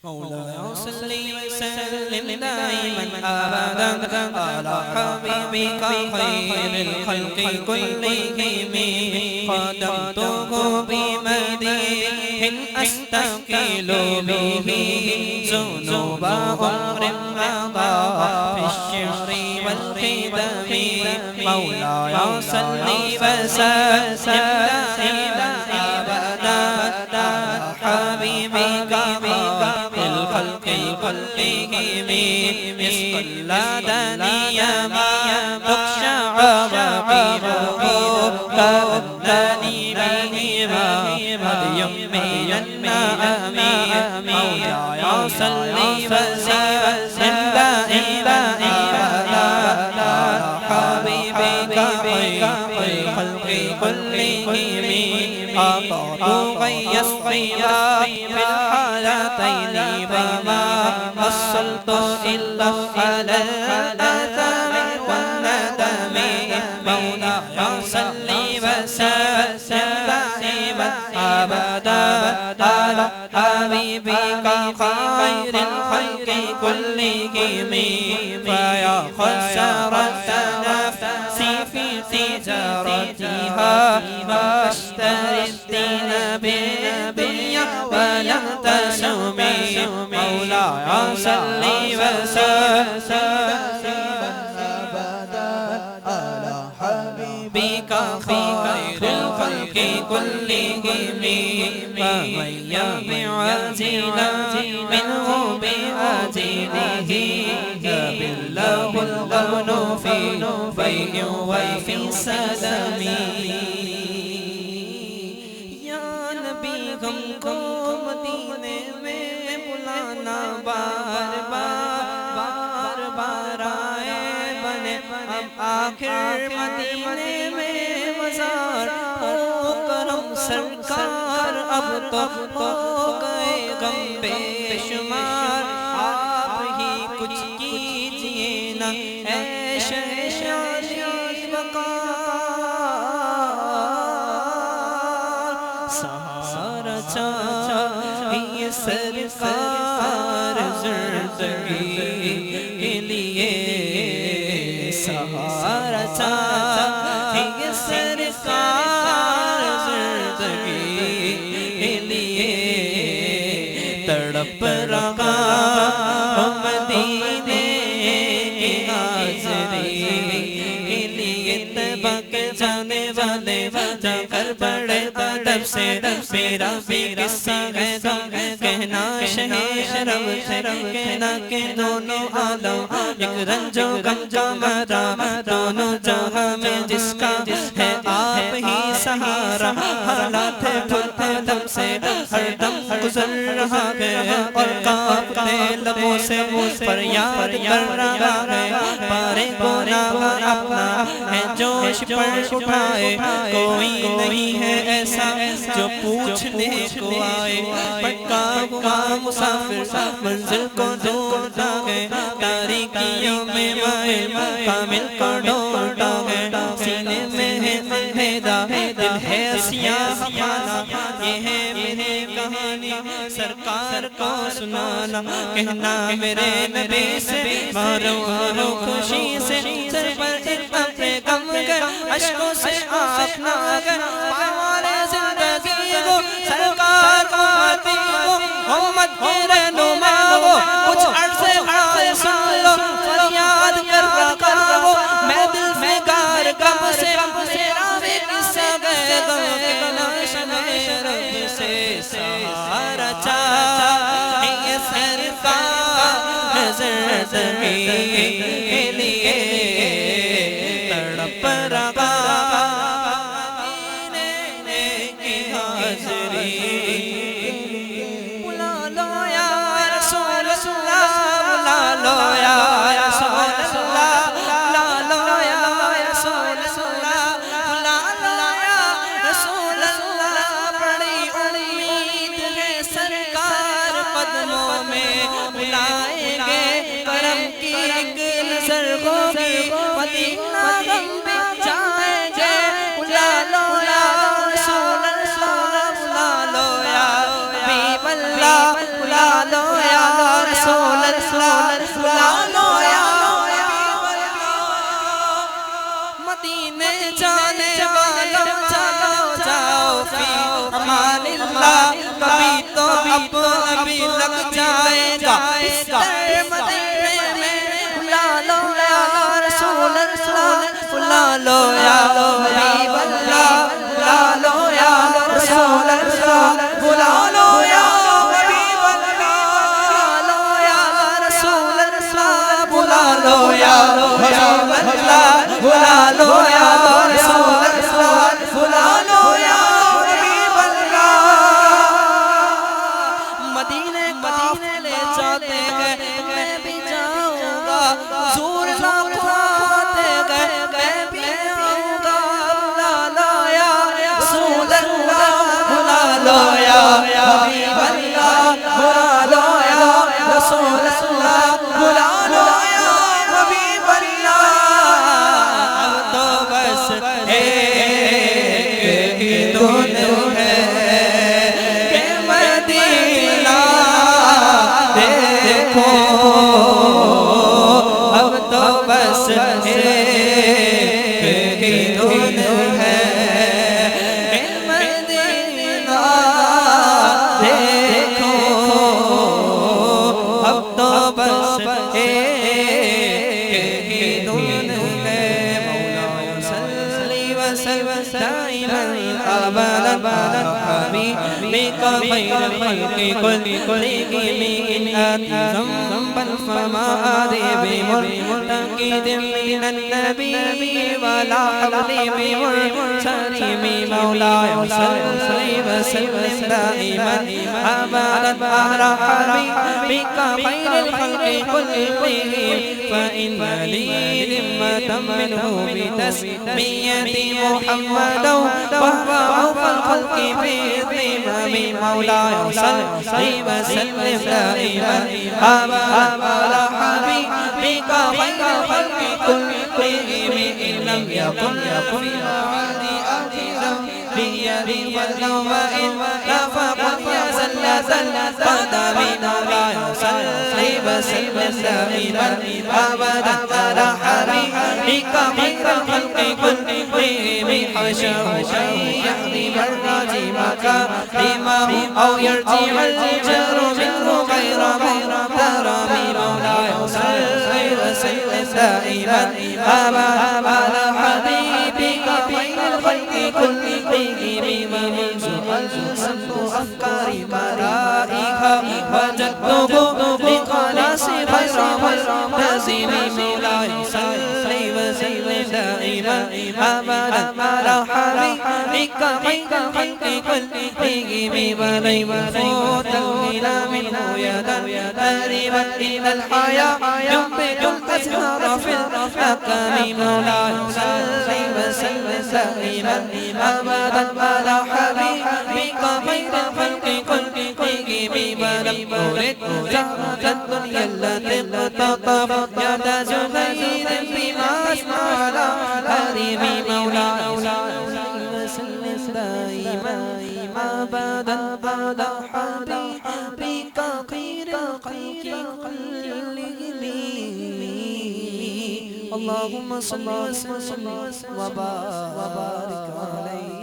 مولاي صل وسلم دائما أبدا على حبيبك خير الخلق كلهم خدمته بمديح أستقيل به ذنوب عمر مضى في الشعر والخدم مولاي صل وسلم دائما أبدا على حبيبك الخلق كلهم اسقلادني ما تخشع رقيبه كأنني بهما قد يمي النعم مولاي صل وسلم دائما أبدا على حبيبك خير الخلق كلهم أعطاه غي الصيام في الحالتين وما وصلت إلا على الآثام والندم مولاي صل وسلم دائما أبدا على حبيبك خير الخلق كلهم فيا خسارة نفسي في تجارتها واشتري الدين بالدنيا ولم تسومي مولاي صل وسلم أبدا على حبيبك خير الخلق كلهم فمن يبع عاجلا منه بعاجله بالله الغبن في بيع وفي سلم या नबी हमको मदीने में बुलाना बार बार बार आए बने हम आखिर मदीने में मज़ार हो करम सरकार अब तो हो गए गम बेशुमार आप ही कुछ कीजिए ना ऐ शहंशाह वक़ार सहारा चाहिए सरकार ज़िंदगी के लिए सहारा चाहिए सरकार ज़िंदगी के लिए तड़प रहा हूँ मदीने की हाज़री के लिए तबा के जाने वाले जाकर बड़े अदब से मेरा भी किस्सा है कहना शहरम कहना के दोनों आलम एक रंजो गंजो मरा दोनों जहां में जिसका है आप ही सहारा हालात फुलते दम से हर दम गुजर रहा है और कांपते लबों से फरियाद कर रहा है पारे गुनाह अपना है जोश पर उठाए कोई नहीं है ऐसा जो पूछने को आए पक्का हुआ मुसाफिर मंजिल को ढूंढता है तारीकियों में माए कामिल को ढूंढता है सीने में है अंधेरा दिल है सियाह हमारा ये है मेरी कहानी सरकार को सुनाना कहना मेरे नबी से मारो मारो खुशी से सर पर अपने गम कर अश्कों से आँख ना कर पावाले जिंदगी को सरकार को आती को मोहम्मद के रहनुमा को कुछ अरसे हाल सुन लो फरियाद कर रखा हो मैं दिल में गार गम से मेरा भी किस्सा गए गम के नाशन रब से सहारा चाहिए सरकार ज़िंदगी के लिए तड़प रहा बुला लो या रसूल अल्लाह बुला लो या रसूल अल्लाह बुला लो या रसूल अल्लाह बुला लो या रसूल अल्लाह बड़ी उम्मीद है सरकार कदमों में बुलाएंगे करम की एक नजर होगी मदीना गम में जाएंगे बुला लो या रसूल अल्लाह बुला लो या हबीब अल्लाह बुला लो या जाने वालों जाओ जाओ फी अमानिल्लाह, कभी तो अपना भी लग जाएगा मदीने में। बुला लो या रसूल अल्लाह, बुला लो या हबीब अल्लाह, बुला लो या रसूल अल्लाह, बुला लो या हबीब अल्लाह, बुला लो या रसूल अल्लाह, बुला लो या रसूल अल्लाह, बुला लो या हबीब अल्लाह। मदीने ले जाते गए, मैं भी जाऊंगा, हुजूर लाते गए, मैं भी आऊंगा। बुला लो या रसूल अल्लाह, बुला लो या हबीब अल्लाह, बुला लो या रसूल अल्लाह, बुला लो या हबीब अल्लाह। अब तो बस एक ही धुन है कि मदीना देखो, अब तो बस एक ही धुन है कि मदीना देखो, अब तो बस एक ही धुन है। मौला सल्ली व सल्लिम दाइमन अबदन हबीबिका खैरुल खल्क़ि कुल्लिहिम ज़ंबन फमा आदि बिमुर्तक़िदिन मिनन नबी वला हवली बिमुर्तक़िमी। मौला सल्ली व सल्लिम दाइमन अबदन अला हबीबिका खैरुल खल्क़ि कुल्लिहिम फ़इन्न ली ज़िम्मतन मिन्हु बितस्मियति मुहम्मदौ वहुव अव्वल खल्क़ि बिज़िम्मति। मौला सल्ली व सल्लिम दाइमन अबदन अला हबीबिका खैरुल खल्क़ि कुल्लिहिम इन लम यकुन फी आदि अजीज़ा बियदि वल्लवइन लफ़क़त या ज़ल्लतल क़दमी। मौला सल्ली व सल्लिम दाइमन अबदन अला हबीबिका खैरुल खल्क़ि कुल्लिहिम हशरु यहदी बर्राजी मकारिमा औ यर्जिअल जरू मिन्हु गैर मुहतरमी। मौला सल्ली व सल्लिम दाइमन अबदन अला हबीबिका खैरुल खल्क़ि कुल्लिहिम वमंज़ु अफ़कारी मलाइका वजदतुहु लिखलासी फरज़िमी। मौला सल्ली व सल्लिम दाइमन अबदन अला हबीबिका खैरुल खल्क़ि कुल्लिहिम वलैवफूतल गिला मिन्हु यदन तरिबत इलल हया युंबितुल अज़हार फिल अक़मी। मौला सल्ली व सल्लिम दाइमन अबदन अला हबीबिका खैरुल खल्क़ि कुल्लिहिम वलम तुरिद ज़हरत दुनिया allati इक़्ततफ़त यद ज़ुहैर बिमा अस्माला हरीमी। मौला सल्लिम दाइमन अबदन अला हबीबिका खैरुल खल्क़ि कुल्लिहिम। अल्लाहुम्मा सल्लि व सल्लिम व बारिक अलैहि।